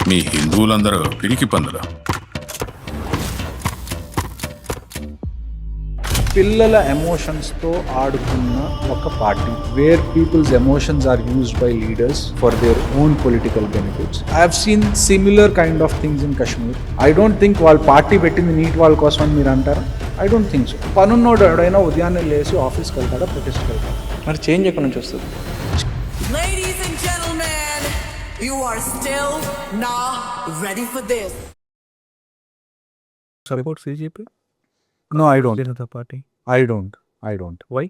మీ హిందువులందరూ పిరికి పందులు. పిల్లల ఎమోషన్స్తో ఆడుకున్న ఒక party where peoples emotions are used by leaders for their own political benefits. I have seen similar kind of things in Kashmir. I don't think వాళ్ళు party పెట్టింది NEET వాళ్ళ కోసం అని మీరు అంటారా? I don't think so. పనున్నోడు ఎవడైనా ఉదయాన్నే లేచి ఆఫీస్కి వెళ్తాడా, ప్రొటెస్ట్కి వెళ్తాడా? మరి చేంజ్ ఎక్కడి నుంచి వస్తుంది? Ladies and gentlemen, you are still not ready for this. Support CJP? No, I don't. Janata Party? I don't. Why?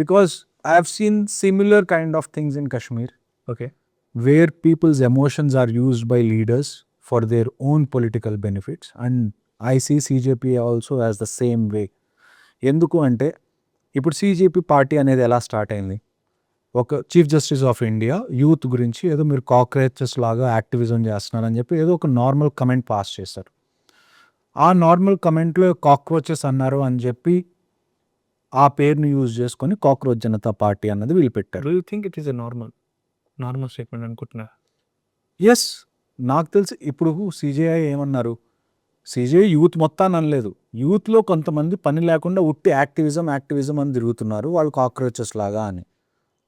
Because I have seen similar kind of things in Kashmir Okay. where people's emotions are used by leaders for their own political benefits, and I see CJP also as the same way. ఎందుకు అంటే ఇప్పుడు CJP party అనేది ఎలా start అయింది? ఒక chief justice of India youth గురించి ఏదో మీరు కాక్రోచెస్ లాగా యాక్టివిజం చేస్తున్నారని చెప్పి ఏదో ఒక నార్మల్ కమెంట్ పాస్ చేశారు. ఆ నార్మల్ కమెంట్లో కాక్రోచెస్ అన్నారు అని చెప్పి ఆ పేరుని యూజ్ చేసుకొని కాక్రోచ్ జనతా పార్టీ అన్నది వీళ్ళు పెట్టారు. Do you think it is a normal statement అనుకుంటున్నా? ఎస్, నాకు తెలిసి ఇప్పుడు CJI ఏమన్నారు, CJI యూత్ మొత్తాన్ని అనలేదు, యూత్లో కొంతమంది పని లేకుండా ఉట్టి యాక్టివిజం అని తిరుగుతున్నారు వాళ్ళు కాక్రోచెస్ లాగా అని.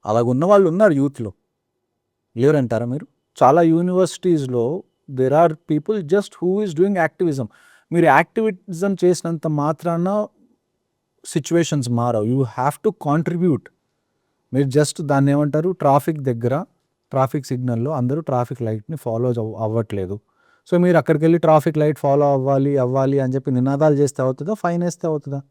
అలాగున్న వాళ్ళు ఉన్నారు యూత్లో, లేరంటారా మీరు? చాలా యూనివర్సిటీస్లో there are people just who is doing activism. మీరు యాక్టివిజం చేసినంత మాత్రాన సిచ్యువేషన్స్ మారవు. You have to contribute. మీరు జస్ట్ దాన్ని ఏమంటారు, ట్రాఫిక్ దగ్గర ట్రాఫిక్ సిగ్నల్లో అందరూ ట్రాఫిక్ లైట్ని ఫాలో అవ్వట్లేదు. సో మీరు అక్కడికి వెళ్ళి ట్రాఫిక్ లైట్ ఫాలో అవ్వాలి అని చెప్పి నినాదాలు చేస్తే అవుతుందా, ఫైన్ వేస్తే అవుతుందా?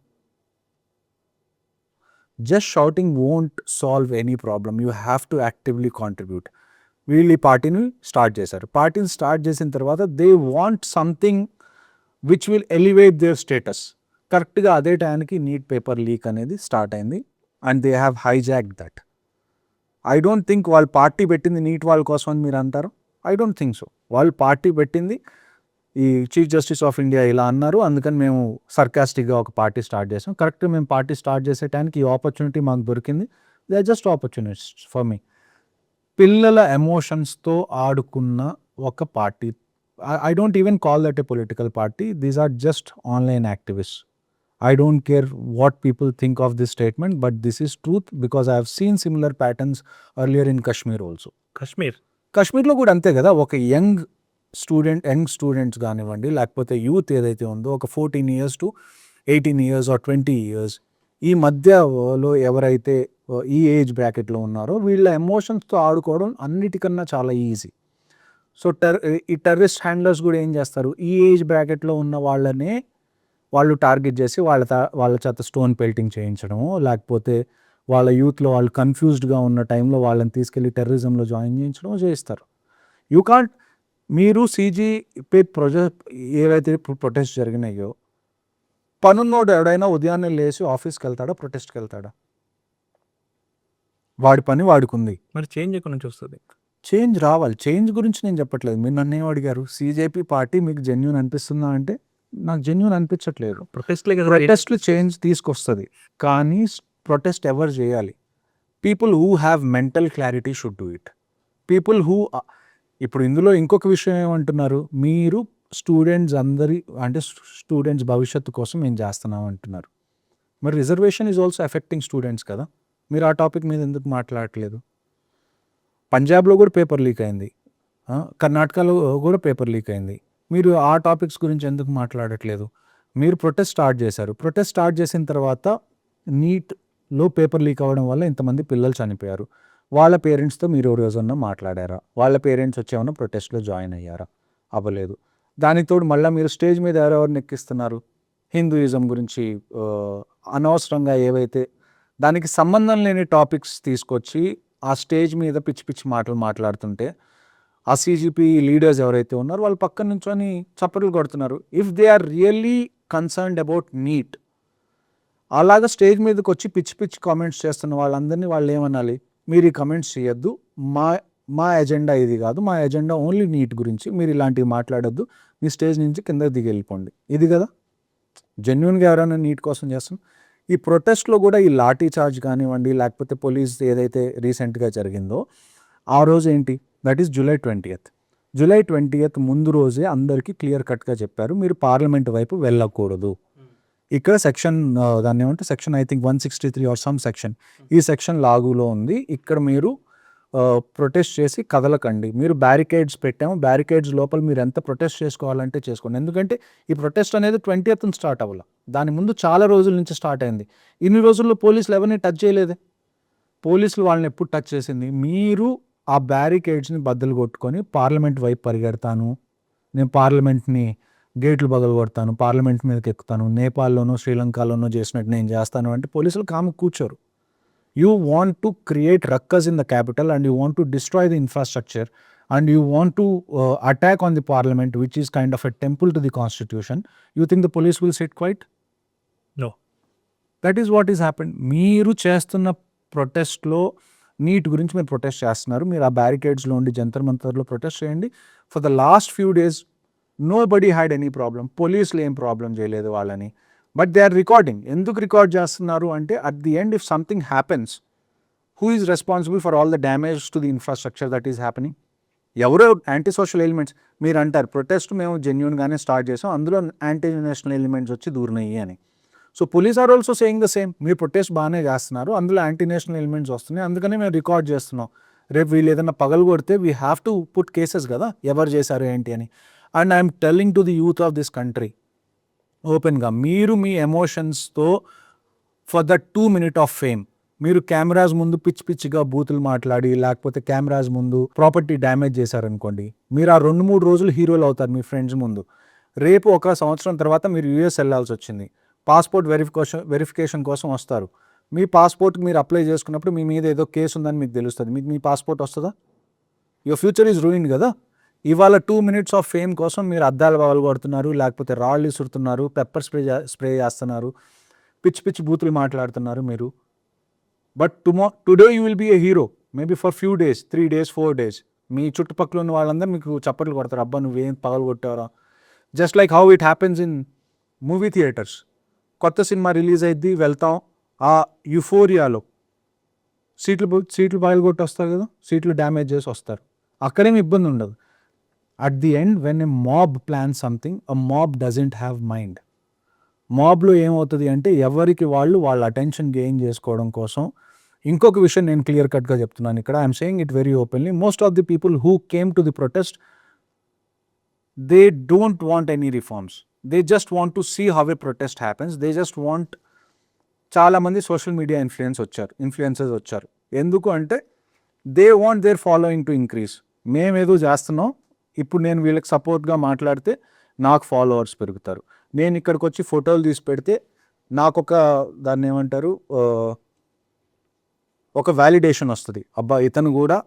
Just shouting won't solve any problem. You have to actively contribute. వీళ్ళు ఈ పార్టీని స్టార్ట్ చేశారు. పార్టీని స్టార్ట్ చేసిన తర్వాత they want something which will elevate there status. కరెక్ట్గా అదే టైంకి నీట్ పేపర్ లీక్ అనేది స్టార్ట్ అయింది and they have hijacked that. I don't think వాళ్ళు పార్టీ పెట్టింది నీట్ వాళ్ళ కోసం అని మీరు అంటారు. I don't think so. వాళ్ళు పార్టీ పెట్టింది ఈ చీఫ్ జస్టిస్ ఆఫ్ ఇండియా ఇలా అన్నారు అందుకని మేము సర్కాస్టిక్గా ఒక పార్టీ స్టార్ట్ చేసాం. కరెక్ట్గా మేము పార్టీ స్టార్ట్ చేసే టైంకి ఈ ఆపర్చునిటీ మాకు దొరికింది. They are just opportunities for me. పిల్లల ఎమోషన్స్తో ఆడుకున్న ఒక party. I don't even call that a political party. These are just online activists. I don't care what people think of this statement, but this is truth because I have seen similar patterns earlier in Kashmir also. కశ్మీర్లో కూడా అంతే కదా. ఒక young students కానివ్వండి, లేకపోతే youth ఏదైతే ఉందో ఒక 14 years to 18 years or 20 years ఈ మధ్యలో ఎవరైతే ఈ ఏజ్ బ్రాకెట్లో ఉన్నారో వీళ్ళ ఎమోషన్స్తో ఆడుకోవడం అన్నిటికన్నా చాలా ఈజీ. సో ఈ టెర్రరిస్ట్ హ్యాండ్లర్స్ కూడా ఏం చేస్తారు, ఈ ఏజ్ బ్రాకెట్లో ఉన్న వాళ్ళనే వాళ్ళు టార్గెట్ చేసి వాళ్ళ చేత స్టోన్ పెల్టింగ్ చేయించడము, లేకపోతే వాళ్ళ యూత్లో వాళ్ళు కన్ఫ్యూజ్డ్గా ఉన్న టైంలో వాళ్ళని తీసుకెళ్ళి టెర్రరిజంలో జాయిన్ చేయించడం చేస్తారు. You can't. మీరు CJP ఏవైతే ప్రొటెస్ట్ జరిగినాయో, పనున్నోడు ఎవడైనా ఉదయాన్నే లేచి ఆఫీస్కి వెళ్తాడా, ప్రొటెస్ట్కి వెళ్తాడా? వాడి పని వాడుకుంది. మరి చేంజ్ ఎక్కడి నుంచి వస్తుంది? చేంజ్ రావాలి. చేంజ్ గురించి నేను చెప్పట్లేదు. మీరు నన్ను ఏం అడిగారు, CJP పార్టీ మీకు జెన్యూన్ అనిపిస్తుందా అంటే నాకు జెన్యూన్ అనిపించట్లేదు. ప్రొటెస్ట్లు చేంజ్ తీసుకొస్తుంది, కానీ ప్రొటెస్ట్ ఎవరు చేయాలి? People who have mental clarity should do it. People who ఇప్పుడు ఇందులో ఇంకొక విషయం ఏమంటున్నారు, మీరు స్టూడెంట్స్ భవిష్యత్తు కోసం ఏం చేస్తున్నాం అంటున్నారు. మరి reservation is also effecting students కదా. మీరు ఆ టాపిక్ మీద ఎందుకు మాట్లాడట్లేదు? పంజాబ్లో కూడా పేపర్ లీక్ అయింది, కర్ణాటకలో కూడా పేపర్ లీక్ అయింది. మీరు ఆ టాపిక్స్ గురించి ఎందుకు మాట్లాడట్లేదు? మీరు ప్రొటెస్ట్ స్టార్ట్ చేశారు. ప్రొటెస్ట్ స్టార్ట్ చేసిన తర్వాత నీట్లో పేపర్ లీక్ అవ్వడం వల్ల ఇంతమంది పిల్లలు చనిపోయారు. వాళ్ళ పేరెంట్స్తో మీరు ఓ రోజన్నా మాట్లాడారా? వాళ్ళ పేరెంట్స్ వచ్చేమన్నా ప్రొటెస్ట్లో జాయిన్ అయ్యారా? అవ్వలేదు. దానికి తోడు మళ్ళీ మీరు స్టేజ్ మీద ఎవరెవరిని ఎక్కిస్తున్నారు, హిందూయిజం గురించి అనవసరంగా ఏవైతే దానికి సంబంధం లేని టాపిక్స్ తీసుకొచ్చి ఆ స్టేజ్ మీద పిచ్చి పిచ్చి మాటలు మాట్లాడుతుంటే ఆ CJP లీడర్స్ ఎవరైతే ఉన్నారో వాళ్ళు పక్కన నుంచొని చప్పట్లు కొడుతున్నారు. If they are really concerned about NEET, అలాగా స్టేజ్ మీదకి వచ్చి పిచ్చి పిచ్చి కామెంట్స్ చేస్తున్న వాళ్ళందరినీ వాళ్ళు ఏమనాలి, మీరు ఈ కమెంట్స్ చేయొద్దు, మా ఎజెండా ఇది కాదు, మా ఎజెండా ఓన్లీ నీట్ గురించి, మీరు ఇలాంటివి మాట్లాడొద్దు, మీ స్టేజ్ నుంచి కిందకి దిగి వెళ్ళిపోండి. ఇది కదా జెన్యున్గా ఎవరైనా నీట్ కోసం చేస్తాం. ఈ ప్రొటెస్ట్లో కూడా ఈ లాఠీ చార్జ్ కానివ్వండి, లేకపోతే పోలీస్ ఏదైతే రీసెంట్గా జరిగిందో ఆ రోజు ఏంటి, that is July 20th. July 20th ముందు రోజే అందరికీ క్లియర్ కట్గా చెప్పారు, మీరు పార్లమెంట్ వైపు వెళ్ళకూడదు. ఇక్కడ సెక్షన్ దాన్ని ఏమంటే section I think 163 or some section, ఈ సెక్షన్ లాగులో ఉంది. ఇక్కడ మీరు ప్రొటెస్ట్ చేసి కదలకండి. మీరు బ్యారికేడ్స్ పెట్టాము, బ్యారికేడ్స్ లోపల మీరు ఎంత ప్రొటెస్ట్ చేసుకోవాలంటే చేసుకోండి. ఎందుకంటే ఈ ప్రొటెస్ట్ అనేది 20th స్టార్ట్ అవ్వాలి, దాని ముందు చాలా రోజుల నుంచి స్టార్ట్ అయింది. ఇన్ని రోజుల్లో పోలీసులు ఎవరిని టచ్ చేయలేదే. పోలీసులు వాళ్ళని ఎప్పుడు టచ్ చేసింది? మీరు ఆ బ్యారికేడ్స్ని బద్దలు కొట్టుకొని పార్లమెంట్ వైపు పరిగెడతాను, నేను పార్లమెంట్ని గేట్లు బదులు కొడతాను, పార్లమెంట్ మీదకి ఎక్కుతాను, నేపాల్లోనో శ్రీలంకలోనో చేసినట్టు నేను చేస్తాను అంటే పోలీసులు కాము కూర్చోరు. You want to create ruckus in the capital and you want to destroy the infrastructure and you want to attack on the parliament, which is kind of a temple to the constitution. You think the police will sit quiet? No. That is what is happened. మీరు చేస్తున్న ప్రొటెస్ట్లో neat గురించి మీరు protest చేస్తున్నారు, మీరు ఆ బ్యారికేడ్స్లో ఉండి జంతర్ మంతర్లో ప్రొటెస్ట్ చేయండి. For the last few days nobody had any problem, పోలీసులు ఏం ప్రాబ్లం చేయలేదు వాళ్ళని. But they are recording. ఎందుకు రికార్డ్ చేస్తున్నారు అంటే at the end if something happens, who is responsible for all the damage to the infrastructure that is happening? ఎవరో anti social elements. మీరు అంటారు ప్రొటెస్ట్ మేము జెన్యూన్గానే స్టార్ట్ చేసాం, అందులో యాంటీ నేషనల్ ఎలిమెంట్స్ వచ్చి దూరినాయి అని. So police are also saying the same, మీరు ప్రొటెస్ట్ బాగానే చేస్తున్నారు, అందులో యాంటీ నేషనల్ ఎలిమెంట్స్ వస్తున్నాయి, అందుకని మేము రికార్డ్ చేస్తున్నాం. రేపు వీళ్ళు ఏదైనా పగలు కొడితే we have to put cases కదా, ఎవరు చేశారు ఏంటి అని. And I'm telling to the youth of this country ఓపెన్గా, మీరు మీ ఎమోషన్స్తో for the 2 minutes of fame మీరు కెమెరాస్ ముందు పిచ్చి పిచ్చిగా బూతులు మాట్లాడి, లేకపోతే కెమెరాస్ ముందు ప్రాపర్టీ డ్యామేజ్ చేశారనుకోండి, మీరు ఆ 2-3 రోజులు హీరోలు అవుతారు మీ ఫ్రెండ్స్ ముందు. రేపు 1 సంవత్సరం తర్వాత మీరు యూఎస్ వెళ్ళాల్సి వచ్చింది, పాస్పోర్ట్ వెరిఫికేషన్ కోసం వస్తారు. మీ పాస్పోర్ట్ మీరు అప్లై చేసుకున్నప్పుడు మీ మీద ఏదో కేసు ఉందని మీకు తెలుస్తుంది, మీకు మీ పాస్పోర్ట్ వస్తుందా? యువర్ ఫ్యూచర్ ఈజ్ రూయిన్డ్ కదా. ఇవాళ 2 minutes ఆఫ్ ఫేమ్ కోసం మీరు అద్దాలు బావలు కొడుతున్నారు, లేకపోతే రాళ్ళు ఇసురుతున్నారు, పెప్పర్ స్ప్రే చేస్తున్నారు, పిచ్చి పిచ్చి బూతులు మాట్లాడుతున్నారు మీరు. But today you will be a hero maybe for few days, 3 days 4 days. మీ చుట్టుపక్కల ఉన్న వాళ్ళందరూ మీకు చప్పట్లు కొడతారు, అబ్బా నువ్వేం పగలు కొట్టారా. Just like how it happens in movie theatres. కొత్త సినిమా రిలీజ్ అయ్యిద్ది, వెళ్తాం, ఆ యుఫోరియాలో సీట్లు పగలు కొట్టి వస్తారు కదా, సీట్లు డ్యామేజ్ చేసి వస్తారు, అక్కడేమి ఇబ్బంది ఉండదు. At the end, when a mob plans something, a mob doesn't have mind. మాబ్లో ఏమవుతుంది అంటే ఎవరికి వాళ్ళ అటెన్షన్ గెయిన్ చేసుకోవడం కోసం. ఇంకొక విషయం నేను క్లియర్ కట్గా చెప్తున్నాను ఇక్కడ, ఐఎమ్ సేయింగ్ ఇట్ వెరీ ఓపెన్లీ. Most of the people who came to the protest, they don't want any reforms, they just want to see how a protest happens. They just want, చాలామంది social media influencers వచ్చారు. ఎందుకు అంటే they want their following to increase. మేమేదో చేస్తున్నాం, ఇప్పుడు నేను వీళ్ళకి సపోర్ట్గా మాట్లాడితే నాకు ఫాలోవర్స్ పెరుగుతారు, నేను ఇక్కడికి వచ్చి ఫోటోలు తీసి పెడితే నాకు దాన్ని ఏమంటారు, ఒక వ్యాలిడేషన్ వస్తుంది, అబ్బా ఇతను కూడా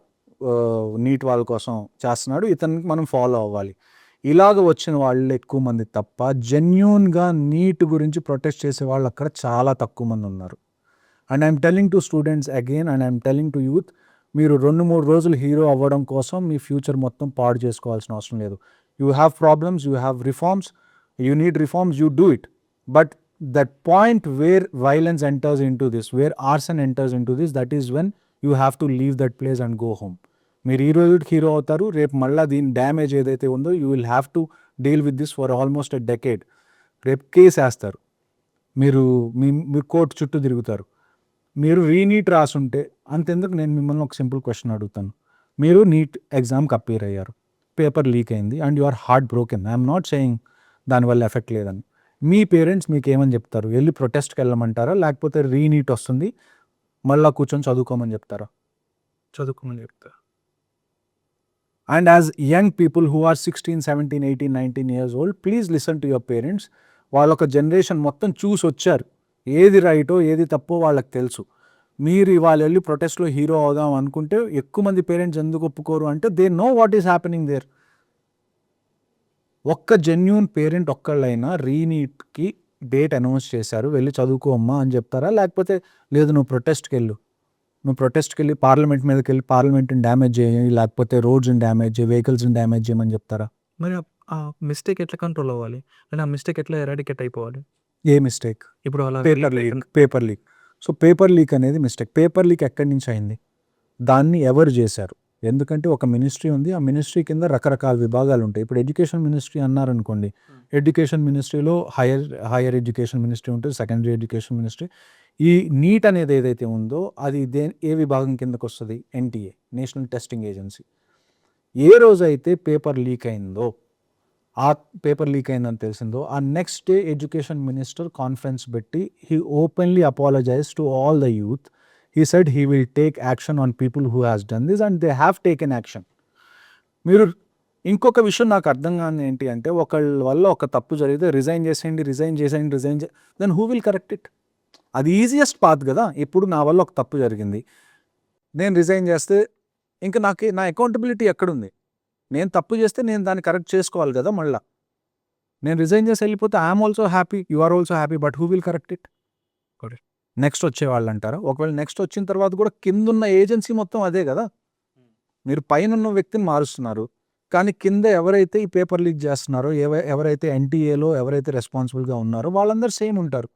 నీట్ వాళ్ళ కోసం చేస్తున్నాడు, ఇతనికి మనం ఫాలో అవ్వాలి. ఇలాగ వచ్చిన వాళ్ళు ఎక్కువ మంది తప్ప జెన్యూన్గా నీట్ గురించి ప్రొటెస్ట్ చేసే వాళ్ళు అక్కడ చాలా తక్కువ మంది ఉన్నారు. And I'm telling to students again, and I'm telling to youth, మీరు 2-3 రోజులు హీరో అవ్వడం కోసం మీ ఫ్యూచర్ మొత్తం పాడు చేసుకోవాల్సిన అవసరం లేదు. You have problems, you have reforms, you need reforms, you do it. But that point where violence enters into this, where arson enters into this, that is when you have to leave that place and go home. మీరు ఈ రోజుకి hero అవుతారు, రేపు మళ్ళీ దీని damage ఏదైతే ఉందో you will have to deal with this for almost a decade. రేపు కేసు వేస్తారు, మీరు కోర్టు చుట్టూ తిరుగుతారు. మీరు రీనీట్ రాసుంటే అంతెందుకు, నేను మిమ్మల్ని ఒక సింపుల్ క్వశ్చన్ అడుగుతాను. మీరు నీట్ ఎగ్జామ్కి అపేర్ అయ్యారు, పేపర్ లీక్ అయింది and you are heart broken. I'm not saying దానివల్ల ఎఫెక్ట్ లేదని. మీ పేరెంట్స్ మీకు ఏమని చెప్తారు? వెళ్ళి ప్రొటెస్ట్కి వెళ్ళమంటారా, లేకపోతే రీనీట్ వస్తుంది మళ్ళీ కూర్చొని చదువుకోమని చెప్తారా? చదువుకోమని చెప్తా. And as young people who are 16, 17, 18, 19 years old, please listen to your parents. వాళ్ళొక జనరేషన్ మొత్తం చూసి వచ్చారు, ఏది రైటో ఏది తప్పో వాళ్ళకి తెలుసు. మీరు ఇవాళ వెళ్ళి ప్రొటెస్ట్లో హీరో అవుదాం అనుకుంటే ఎక్కువ మంది పేరెంట్స్ ఎందుకు ఒప్పుకోరు అంటే they know what is happening there. ఒక్క జెన్యూన్ పేరెంట్ ఒక్కళ్ళైనా రీనీట్కి డేట్ అనౌన్స్ చేశారు, వెళ్ళి చదువుకో అమ్మా అని చెప్తారా? లేకపోతే లేదు నువ్వు ప్రొటెస్ట్కి వెళ్ళి పార్లమెంట్ మీదకి వెళ్ళి పార్లమెంట్ని డ్యామేజ్ చేయాలి, లేకపోతే రోడ్స్ని డ్యామేజ్ చేయి, వెహికల్స్ని డ్యామేజ్ చేయమని చెప్తారా? మరి ఆ మిస్టేక్ ఎట్లా కంట్రోల్ అవ్వాలి, అంటే ఆ మిస్టేక్ ఎట్లా ఎరాడికేట్ అయిపోవాలి? ఏ మిస్టేక్? ఇప్పుడు అలా paper leak. So paper leak అనేది మిస్టేక్. పేపర్ లీక్ ఎక్కడి నుంచి అయింది, దాన్ని ఎవరు చేశారు, ఎందుకంటే ఒక మినిస్ట్రీ ఉంది, ఆ మినిస్ట్రీ కింద రకరకాల విభాగాలు ఉంటాయి. ఇప్పుడు ఎడ్యుకేషన్ మినిస్ట్రీ అన్నారనుకోండి, ఎడ్యుకేషన్ మినిస్ట్రీలో హైయర్ ఎడ్యుకేషన్ మినిస్ట్రీ ఉంటుంది, సెకండరీ ఎడ్యుకేషన్ మినిస్ట్రీ. ఈ నీట్ అనేది ఏదైతే ఉందో అది ఏ విభాగం కిందకు వస్తుంది? NTA, national testing agency. ఏ రోజైతే పేపర్ లీక్ అయిందో, ఆ పేపర్ లీక్ అయిందని తెలిసిందో, ఆ next day education minister conference పెట్టి he openly apologise to all the youth. He said he will take action on people who has done this and they have taken action. మీరు ఇంకొక విషయం నాకు అర్థం కాని ఏంటి అంటే, ఒకళ్ళ వల్ల ఒక తప్పు జరిగితే రిజైన్ చేసేయండి, then who will correct it? అది ఈజియెస్ట్ పాత్ కదా. ఇప్పుడు నా వల్ల ఒక తప్పు జరిగింది, నేను రిజైన్ చేస్తే ఇంకా నా అకౌంటబిలిటీ ఎక్కడుంది? నేను తప్పు చేస్తే నేను దాన్ని కరెక్ట్ చేసుకోవాలి కదా. మళ్ళీ నేను రిజైన్ చేసి వెళ్ళిపోతే I'm also happy, you are also happy, but who will correct it? Next వచ్చేవాళ్ళు అంటారా? ఒకవేళ నెక్స్ట్ వచ్చిన తర్వాత కూడా కిందున్న ఏజెన్సీ మొత్తం అదే కదా. మీరు పైన ఉన్న వ్యక్తిని మారుస్తున్నారు, కానీ కింద ఎవరైతే ఈ పేపర్ లీక్ చేస్తున్నారో, ఎవరైతే ఎన్టీఏలో ఎవరైతే రెస్పాన్సిబుల్గా ఉన్నారో వాళ్ళందరూ సేమ్ ఉంటారు.